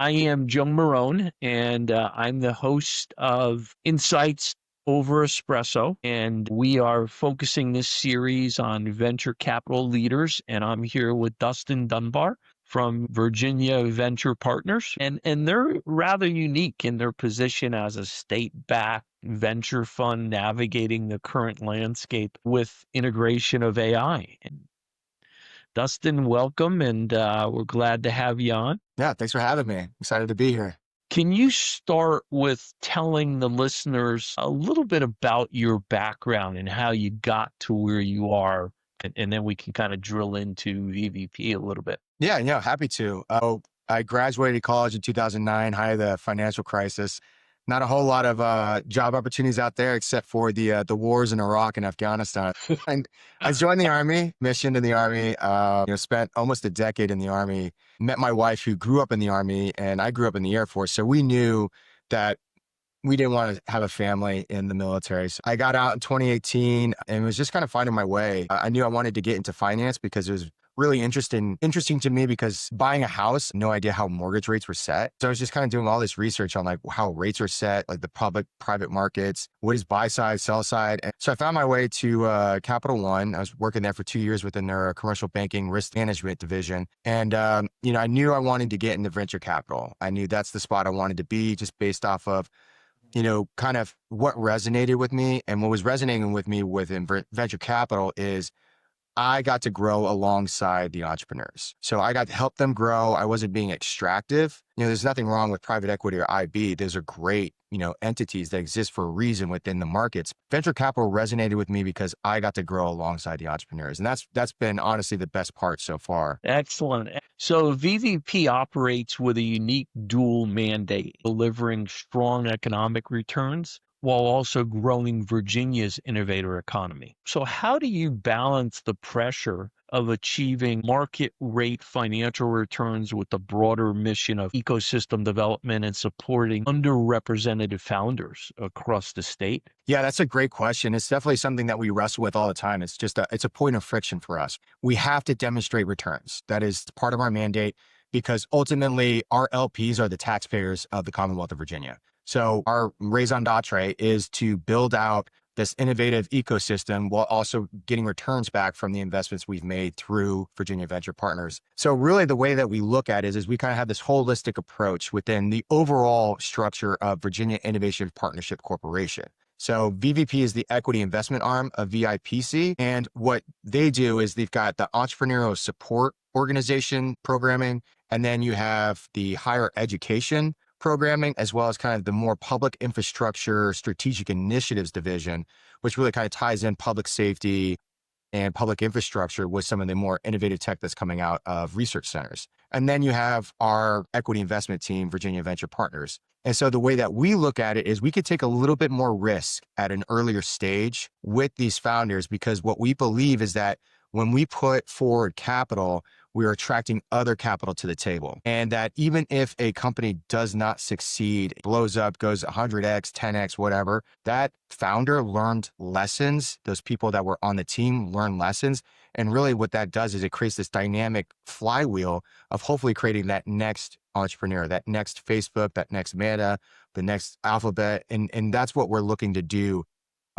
I am Joe Marone, and I'm the host of Insights Over Espresso. And we are focusing this series on venture capital leaders. And I'm here with Dustin Dunbar from Virginia Venture Partners. And they're rather unique in their position as a state-backed venture fund navigating the current landscape with integration of AI. And Dustin, welcome, and we're glad to have you on. Yeah, thanks for having me. Excited to be here. Can you start with telling the listeners a little bit about your background and how you got to where you are? And then we can kind of drill into VVP a little bit. Yeah, happy to. I graduated college in 2009, height of the financial crisis. Not a whole lot of job opportunities out there except for the wars in Iraq and Afghanistan. And I joined the Army, mission in the Army, spent almost a decade in the Army, met my wife who grew up in the Army, and I grew up in the Air Force. So we knew that we didn't want to have a family in the military. So I got out in 2018 and was just kind of finding my way. I knew I wanted to get into finance because it was really interesting to me because buying a house, no idea how mortgage rates were set. So I was just kind of doing all this research on like how rates are set, like the public, private markets, what is buy side, sell side. And so I found my way to Capital One. I was working there for 2 years within their commercial banking risk management division. And, I knew I wanted to get into venture capital. I knew that's the spot I wanted to be just based off of kind of what resonated with me. And what was resonating with me within venture capital is I got to grow alongside the entrepreneurs. So I got to help them grow. I wasn't being extractive. There's nothing wrong with private equity or IB. Those are great, entities that exist for a reason within the markets. Venture capital resonated with me because I got to grow alongside the entrepreneurs. And that's been honestly the best part so far. Excellent. So VVP operates with a unique dual mandate, delivering strong economic returns while also growing Virginia's innovator economy. So how do you balance the pressure of achieving market rate financial returns with the broader mission of ecosystem development and supporting underrepresented founders across the state? Yeah, that's a great question. It's definitely something that we wrestle with all the time. It's a point of friction for us. We have to demonstrate returns. That is part of our mandate because ultimately our LPs are the taxpayers of the Commonwealth of Virginia. So our raison d'etre is to build out this innovative ecosystem while also getting returns back from the investments we've made through Virginia Venture Partners. So really the way that we look at it is we kind of have this holistic approach within the overall structure of Virginia Innovation Partnership Corporation. So VVP is the equity investment arm of VIPC. And what they do is they've got the entrepreneurial support organization programming, and then you have the higher education programming, as well as kind of the more public infrastructure strategic initiatives division, which really kind of ties in public safety and public infrastructure with some of the more innovative tech that's coming out of research centers. And then you have our equity investment team, Virginia Venture Partners. And so the way that we look at it is we could take a little bit more risk at an earlier stage with these founders, because what we believe is that when we put forward capital, we are attracting other capital to the table. And that even if a company does not succeed, blows up, goes 100x, 10x, whatever, that founder learned lessons. Those people that were on the team learned lessons. And really what that does is it creates this dynamic flywheel of hopefully creating that next entrepreneur, that next Facebook, that next Meta, the next Alphabet. And that's what we're looking to do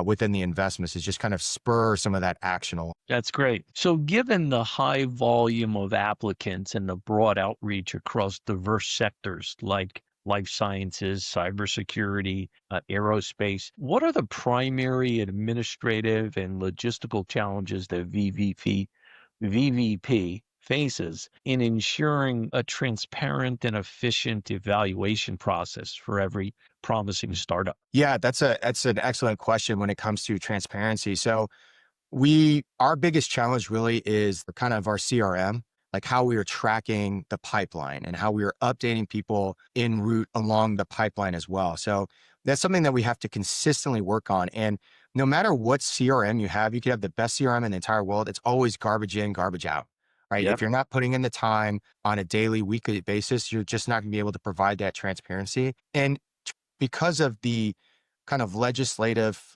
within the investments, is just kind of spur some of that action. That's great. So given the high volume of applicants and the broad outreach across diverse sectors like life sciences, cybersecurity, aerospace, what are the primary administrative and logistical challenges that VVP faces in ensuring a transparent and efficient evaluation process for every promising startup? Yeah, that's an excellent question when it comes to transparency. So our biggest challenge really is kind of our CRM, like how we are tracking the pipeline and how we are updating people en route along the pipeline as well. So that's something that we have to consistently work on. And no matter what CRM you could have the best CRM in the entire world. It's always garbage in, garbage out, right? Yep. If you're not putting in the time on a daily, weekly basis, you're just not gonna be able to provide that transparency. And because of the kind of legislative,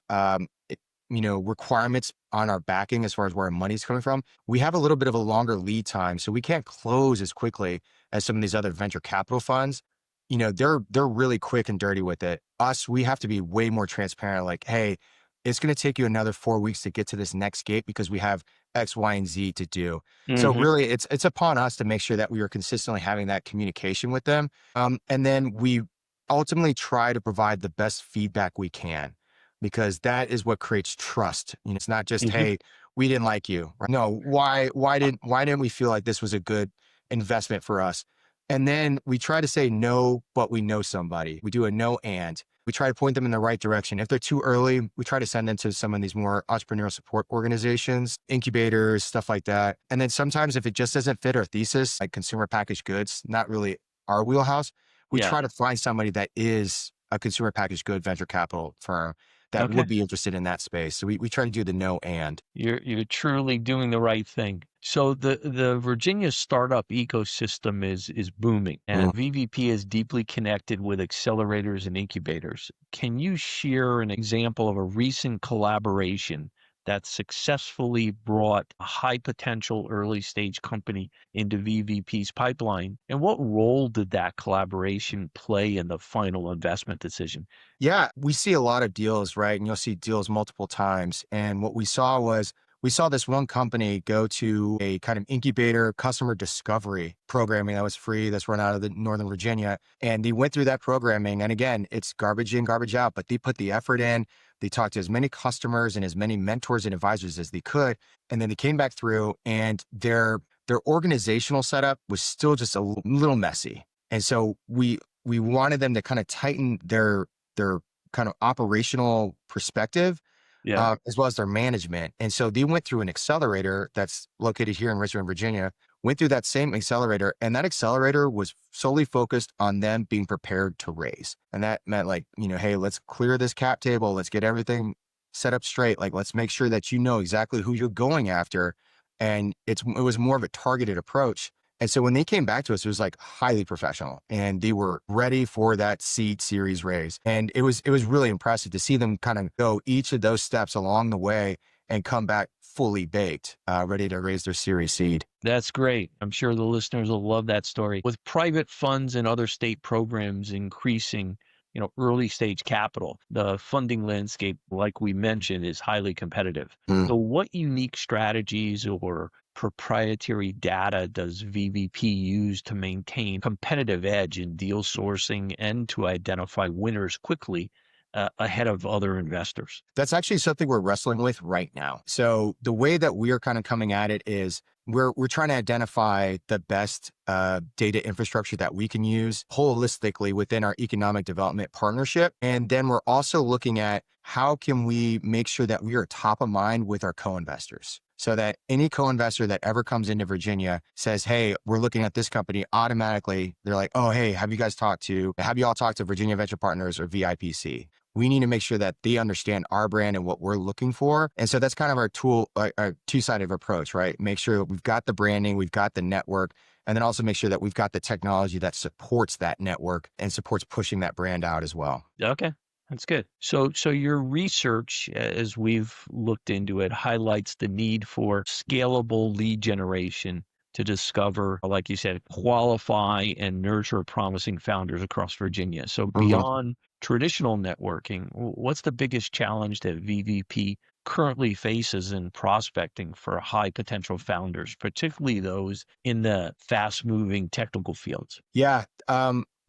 requirements on our backing as far as where our money's coming from, we have a little bit of a longer lead time. So we can't close as quickly as some of these other venture capital funds. they're really quick and dirty with it. Us, we have to be way more transparent. Like, hey, it's going to take you another 4 weeks to get to this next gate because we have X, Y, and Z to do. So Hmm. really, it's upon us to make sure that we are consistently having that communication with them, and then we ultimately try to provide the best feedback we can, because that is what creates trust. It's not just, Hmm. hey, we didn't like you. No, why didn't we feel like this was a good investment for us? And then we try to say no, but we know somebody. We do a no and. We try to point them in the right direction. If they're too early, we try to send them to some of these more entrepreneurial support organizations, incubators, stuff like that. And then sometimes if it just doesn't fit our thesis, like consumer packaged goods, not really our wheelhouse, we Yeah. try to find somebody that is a consumer packaged good venture capital firm that Okay. would be interested in that space. So we try to do the no and. You're truly doing the right thing. So the Virginia startup ecosystem is booming, and VVP is deeply connected with accelerators and incubators. Can you share an example of a recent collaboration that successfully brought a high potential early stage company into VVP's pipeline? And what role did that collaboration play in the final investment decision? Yeah, we see a lot of deals, right? And you'll see deals multiple times. And what we saw this one company go to a kind of incubator customer discovery programming that was free, that's run out of the Northern Virginia. And they went through that programming. And again, it's garbage in, garbage out, but they put the effort in. They talked to as many customers and as many mentors and advisors as they could. And then they came back through, and their organizational setup was still just a little messy. And so we wanted them to kind of tighten their kind of operational perspective, Yeah. as well as their management. And so they went through an accelerator that's located here in Richmond, Virginia, went through that same accelerator, and that accelerator was solely focused on them being prepared to raise. And that meant, like, hey, let's clear this cap table. Let's get everything set up straight. Like, let's make sure that you know exactly who you're going after. And it was more of a targeted approach. And so when they came back to us, it was like highly professional, and they were ready for that seed series raise. And it was really impressive to see them kind of go each of those steps along the way and come back fully baked, ready to raise their series seed. That's great. I'm sure the listeners will love that story. With private funds and other state programs increasing, early stage capital, the funding landscape, like we mentioned, is highly competitive. Mm. So what unique strategies or proprietary data does VVP use to maintain competitive edge in deal sourcing and to identify winners quickly ahead of other investors? That's actually something we're wrestling with right now. So the way that we are kind of coming at it is we're trying to identify the best data infrastructure that we can use holistically within our economic development partnership. And then we're also looking at how can we make sure that we are top of mind with our co-investors, so that any co-investor that ever comes into Virginia says, hey, we're looking at this company, automatically they're like, oh, hey, have you all talked to Virginia Venture Partners or VIPC? We need to make sure that they understand our brand and what we're looking for. And so that's kind of our two-sided approach, right? Make sure we've got the branding, we've got the network, and then also make sure that we've got the technology that supports that network and supports pushing that brand out as well. Okay, that's good. So your research, as we've looked into it, highlights the need for scalable lead generation to discover, like you said, qualify and nurture promising founders across Virginia. So Mhm. beyond traditional networking, what's the biggest challenge that VVP currently faces in prospecting for high potential founders, particularly those in the fast moving technical fields? Yeah,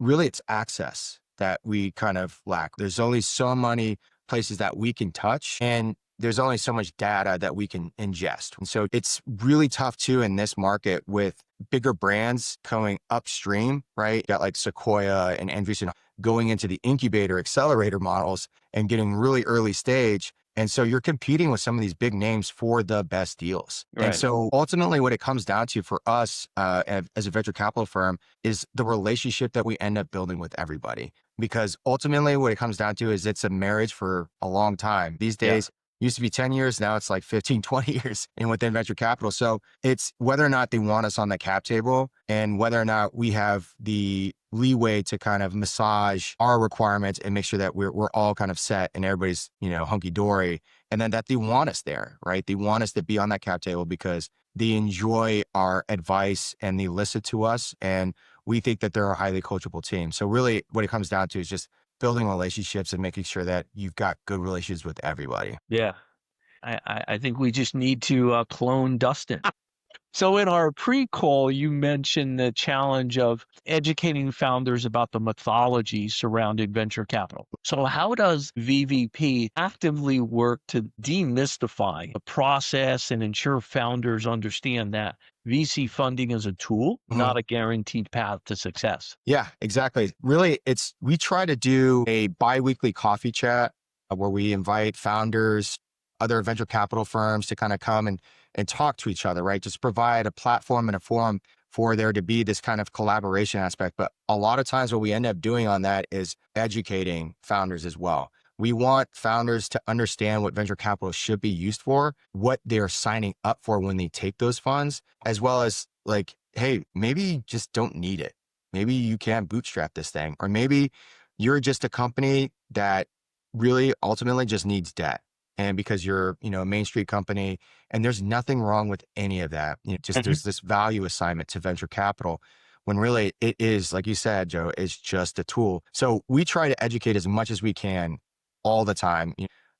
really, it's access that we kind of lack. There's only so many places that we can touch, and there's only so much data that we can ingest. And so it's really tough too in this market with bigger brands going upstream, right? You got like Sequoia and Andreessen going into the incubator accelerator models and getting really early stage. And so you're competing with some of these big names for the best deals. And Right. so ultimately, what it comes down to for us as a venture capital firm is the relationship that we end up building with everybody. Because ultimately, what it comes down to is it's a marriage for a long time. These Yeah. days, used to be 10 years, now it's like 15, 20 years in within venture capital. So it's whether or not they want us on the cap table and whether or not we have the leeway to kind of massage our requirements and make sure that we're all kind of set and everybody's, hunky dory. And then that they want us there, right? They want us to be on that cap table because they enjoy our advice and they listen to us. And we think that they're a highly coachable team. So really what it comes down to is just building relationships and making sure that you've got good relations with everybody. Yeah. I think we just need to clone Dustin. So in our pre-call, you mentioned the challenge of educating founders about the mythology surrounding venture capital. So how does VVP actively work to demystify the process and ensure founders understand that VC funding is a tool, not a guaranteed path to success? Yeah, exactly. Really, we try to do a bi-weekly coffee chat where we invite founders, other venture capital firms to kind of come and talk to each other, right? Just provide a platform and a forum for there to be this kind of collaboration aspect. But a lot of times what we end up doing on that is educating founders as well. We want founders to understand what venture capital should be used for, what they're signing up for when they take those funds, as well as like, hey, maybe you just don't need it. Maybe you can bootstrap this thing, or maybe you're just a company that really ultimately just needs debt. And because you're, a Main Street company, and there's nothing wrong with any of that. Just Mhm. there's this value assignment to venture capital when really it is, like you said, Joe, it's just a tool. So we try to educate as much as we can all the time.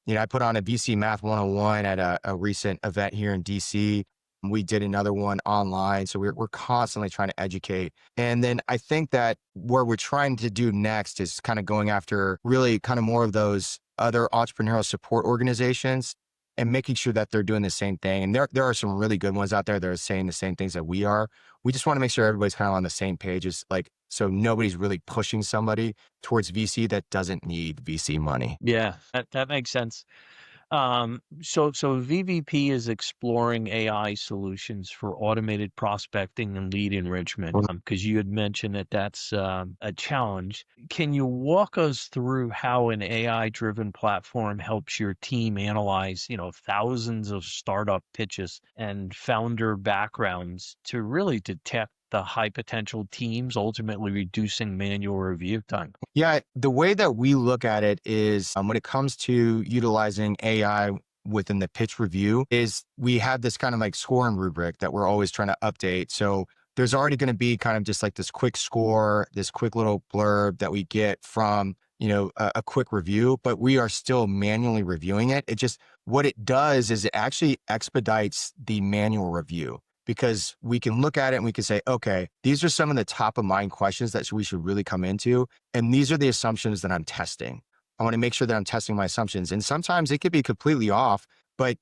I put on a VC Math 101 at a recent event here in DC. We did another one online. So we're constantly trying to educate. And then I think that what we're trying to do next is kind of going after really kind of more of those other entrepreneurial support organizations and making sure that they're doing the same thing. And there are some really good ones out there that are saying the same things that we are. We just want to make sure everybody's kind of on the same page. Is like, so nobody's really pushing somebody towards VC that doesn't need VC money. Yeah, that makes sense. So VVP is exploring AI solutions for automated prospecting and lead enrichment. Because you had mentioned that that's a challenge. Can you walk us through how an AI-driven platform helps your team analyze, thousands of startup pitches and founder backgrounds to really detect the high potential teams, ultimately reducing manual review time? Yeah, the way that we look at it is when it comes to utilizing AI within the pitch review is we have this kind of like scoring rubric that we're always trying to update. So there's already going to be kind of just like this quick score, this quick little blurb that we get from, a quick review, but we are still manually reviewing it. It just, what it does is it actually expedites the manual review because we can look at it and we can say, okay, these are some of the top of mind questions that we should really come into. And these are the assumptions that I'm testing. I want to make sure that I'm testing my assumptions. And sometimes it could be completely off, but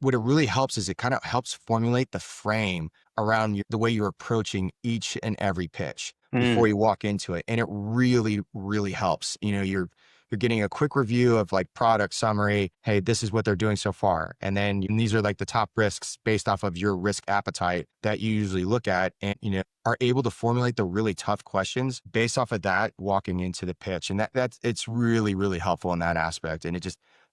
what it really helps is it kind of helps formulate the frame around the way you're approaching each and every pitch before you walk into it. And it really, really helps. You're getting a quick review of like product summary. Hey, this is what they're doing so far. And then these are like the top risks based off of your risk appetite that you usually look at. And, are able to formulate the really tough questions based off of that walking into the pitch. And it's really, really helpful in that aspect. And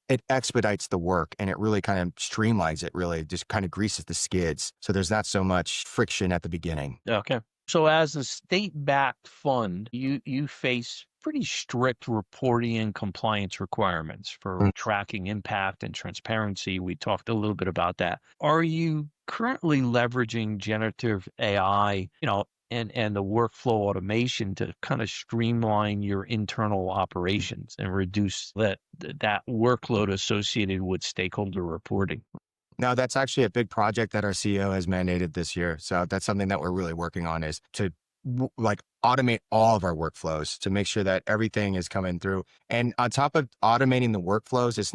it expedites the work and it really kind of streamlines it, really just kind of greases the skids. So there's not so much friction at the beginning. Okay. So as a state-backed fund, you face pretty strict reporting and compliance requirements for tracking impact and transparency. We talked a little bit about that. Are you currently leveraging generative AI, and the workflow automation to kind of streamline your internal operations and reduce that workload associated with stakeholder reporting? No, that's actually a big project that our CEO has mandated this year. So that's something that we're really working on is to like automate all of our workflows to make sure that everything is coming through. And on top of automating the workflows, it's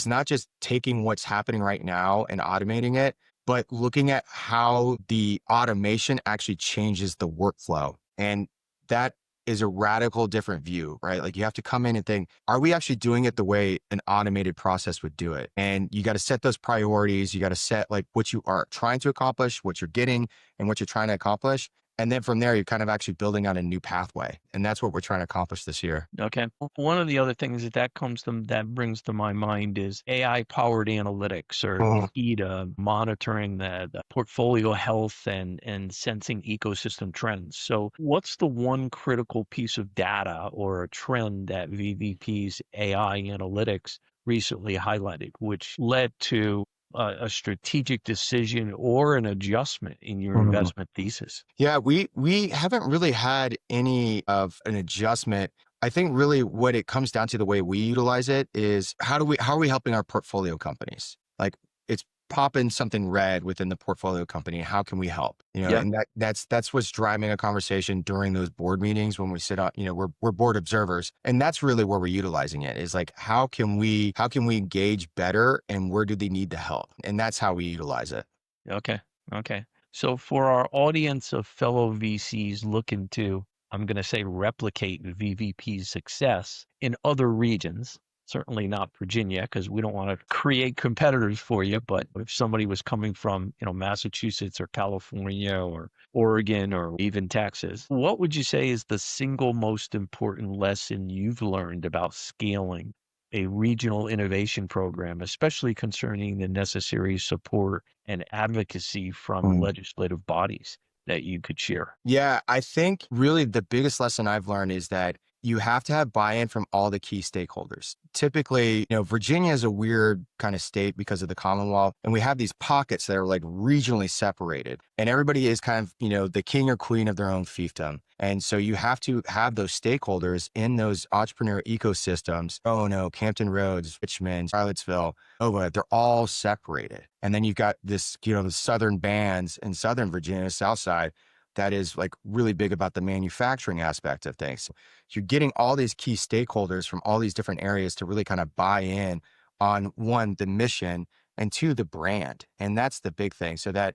not just taking what's happening right now and automating it, but looking at how the automation actually changes the workflow. And that is a radical different view, right? Like you have to come in and think, are we actually doing it the way an automated process would do it? And you got to set those priorities. You got to set like what you are trying to accomplish, what you're getting, and what you're trying to accomplish. And then from there, you're kind of actually building on a new pathway. And that's what we're trying to accomplish this year. Okay. One of the other things that brings to my mind is AI-powered analytics or key to monitoring the portfolio health and sensing ecosystem trends. So what's the one critical piece of data or a trend that VVP's AI analytics recently highlighted, which led to a strategic decision or an adjustment in your Mhm. investment thesis? Yeah, we haven't really had any of an adjustment. I think really what it comes down to the way we utilize it is how are we helping our portfolio companies? Like it's popping something red within the portfolio company. How can we help? Yeah. And that's what's driving a conversation during those board meetings when we sit on, we're board observers. And that's really where we're utilizing it is like how can we engage better and where do they need the help? And that's how we utilize it. Okay. Okay. So for our audience of fellow VCs looking to, I'm going to say, replicate VVP's success in other regions, certainly not Virginia, because we don't want to create competitors for you. But if somebody was coming from, Massachusetts or California or Oregon or even Texas, what would you say is the single most important lesson you've learned about scaling a regional innovation program, especially concerning the necessary support and advocacy from legislative bodies that you could share? Yeah, I think really the biggest lesson I've learned is that you have to have buy-in from all the key stakeholders. Typically, Virginia is a weird kind of state because of the Commonwealth, and we have these pockets that are like regionally separated, and everybody is kind of, the king or queen of their own fiefdom. And so you have to have those stakeholders in those entrepreneur ecosystems. Oh no, Campton Roads, Richmond, Charlottesville, Ova, they're all separated. And then you've got this, the southern bands in Southern Virginia, South Side, that is like really big about the manufacturing aspect of things. So you're getting all these key stakeholders from all these different areas to really kind of buy in on one, the mission, and two, the brand. And that's the big thing. So that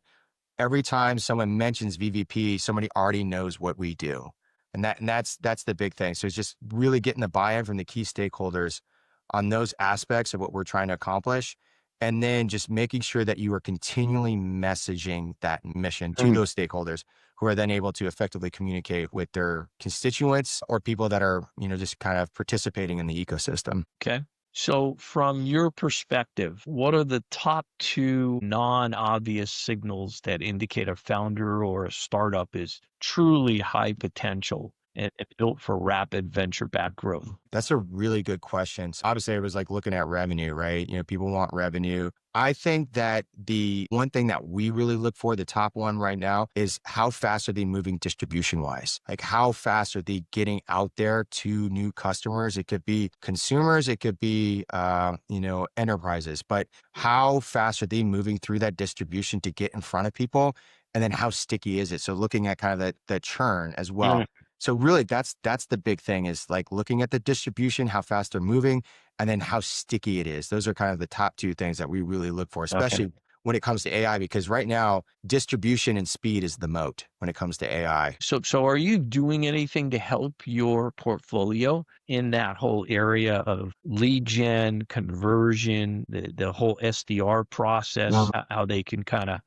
every time someone mentions VVP, somebody already knows what we do. And that's the big thing. So it's just really getting the buy-in from the key stakeholders on those aspects of what we're trying to accomplish. And then just making sure that you are continually messaging that mission to those stakeholders who are then able to effectively communicate with their constituents or people that are, just kind of participating in the ecosystem. Okay. So, from your perspective, what are the top two non obvious signals that indicate a founder or a startup is truly high potential and built for rapid venture backed growth? That's a really good question. So obviously, I was like looking at revenue, right? People want revenue. I think that the one thing that we really look for, the top one right now, is how fast are they moving distribution wise? Like, how fast are they getting out there to new customers? It could be consumers, it could be, enterprises, but how fast are they moving through that distribution to get in front of people? And then how sticky is it? So looking at kind of that churn as well. So really that's the big thing is like looking at the distribution, how fast they're moving, and then how sticky it is. Those are kind of the top two things that we really look for, Okay. especially when it comes to AI, because right now distribution and speed is the moat when it comes to AI. So are you doing anything to help your portfolio in that whole area of lead gen, conversion, the whole SDR process, how they can kind of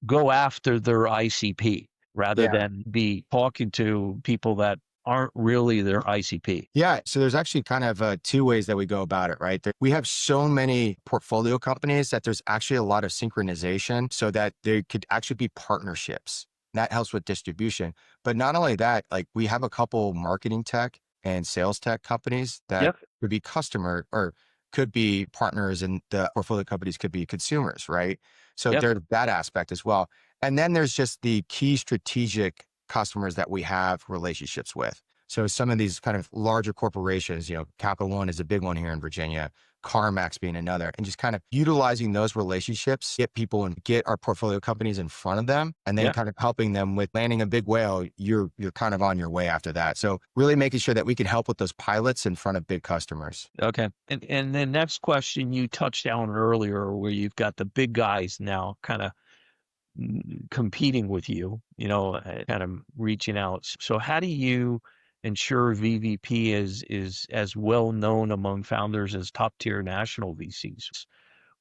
go after their ICP rather Yeah. than be talking to people that aren't really their ICP? Yeah. So there's actually kind of two ways that we go about it, right? We have so many portfolio companies that there's actually a lot of synchronization so that there could actually be partnerships. That helps with distribution. But not only that, like we have a couple marketing tech and sales tech companies that Yep. could be customer or could be partners and the portfolio companies could be consumers, right? So Yep. there's that aspect as well. And then there's just the key strategic customers that we have relationships with. So some of these kind of larger corporations, Capital One is a big one here in Virginia, CarMax being another, and just kind of utilizing those relationships, get people and get our portfolio companies in front of them, and then Yep. kind of helping them with landing a big whale. You're kind of on your way after that. So really making sure that we can help with those pilots in front of big customers. Okay. And then next question you touched on earlier where you've got the big guys now kind of competing with you, kind of reaching out. So how do you ensure VVP is as well known among founders as top tier national VCs?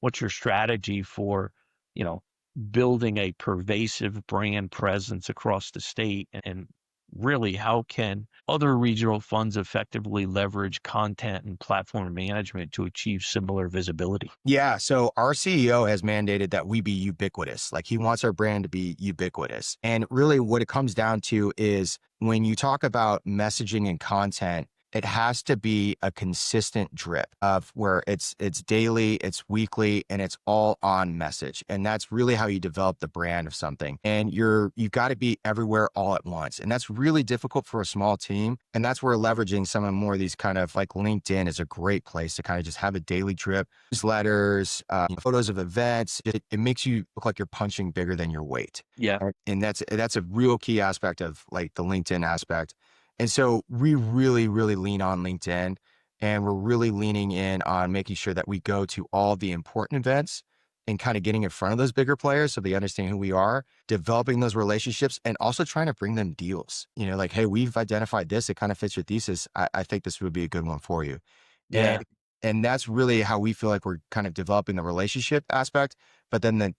What's your strategy for, you know, building a pervasive brand presence across the state? And really, how can other regional funds effectively leverage content and platform management to achieve similar visibility? Yeah. So our CEO has mandated that we be ubiquitous. Like he wants our brand to be ubiquitous. And really what it comes down to is when you talk about messaging and content, it has to be a consistent drip of where it's daily, it's weekly, and it's all on message. And that's really how you develop the brand of something. And you've got to be everywhere all at once. And that's really difficult for a small team. And that's where leveraging some of more of these kind of like LinkedIn is a great place to kind of just have a daily drip, newsletters, photos of events. It makes you look like you're punching bigger than your weight. Yeah. And that's a real key aspect of like the LinkedIn aspect. And so we really, really lean on LinkedIn, and we're really leaning in on making sure that we go to all the important events and kind of getting in front of those bigger players so they understand who we are, developing those relationships, and also trying to bring them deals. Like, hey, we've identified this. It kind of fits your thesis. I think this would be a good one for you. And Yeah. and that's really how we feel like we're kind of developing the relationship aspect. But then the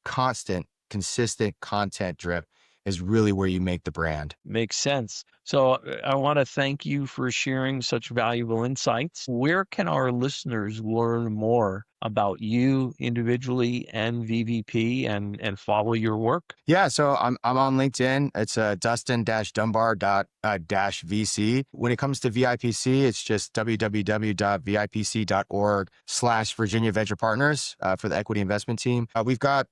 constant, consistent content drip is really where you make the brand. Makes sense. So I want to thank you for sharing such valuable insights. Where can our listeners learn more about you individually and VVP and follow your work? Yeah, so I'm on LinkedIn. It's Dustin-Dunbar dash VC. When it comes to VIPC, it's just www.vipc.org/Virginia Venture Partners for the equity investment team. We've got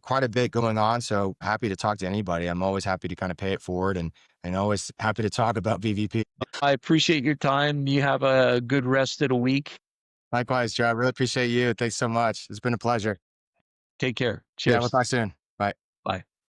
quite a bit going on, so happy to talk to anybody. I'm always happy to kind of pay it forward, and always happy to talk about VVP. I appreciate your time. You have a good rest of the week. Likewise, Joe. I really appreciate you. Thanks so much. It's been a pleasure. Take care. Yeah, we'll Cheers. talk soon.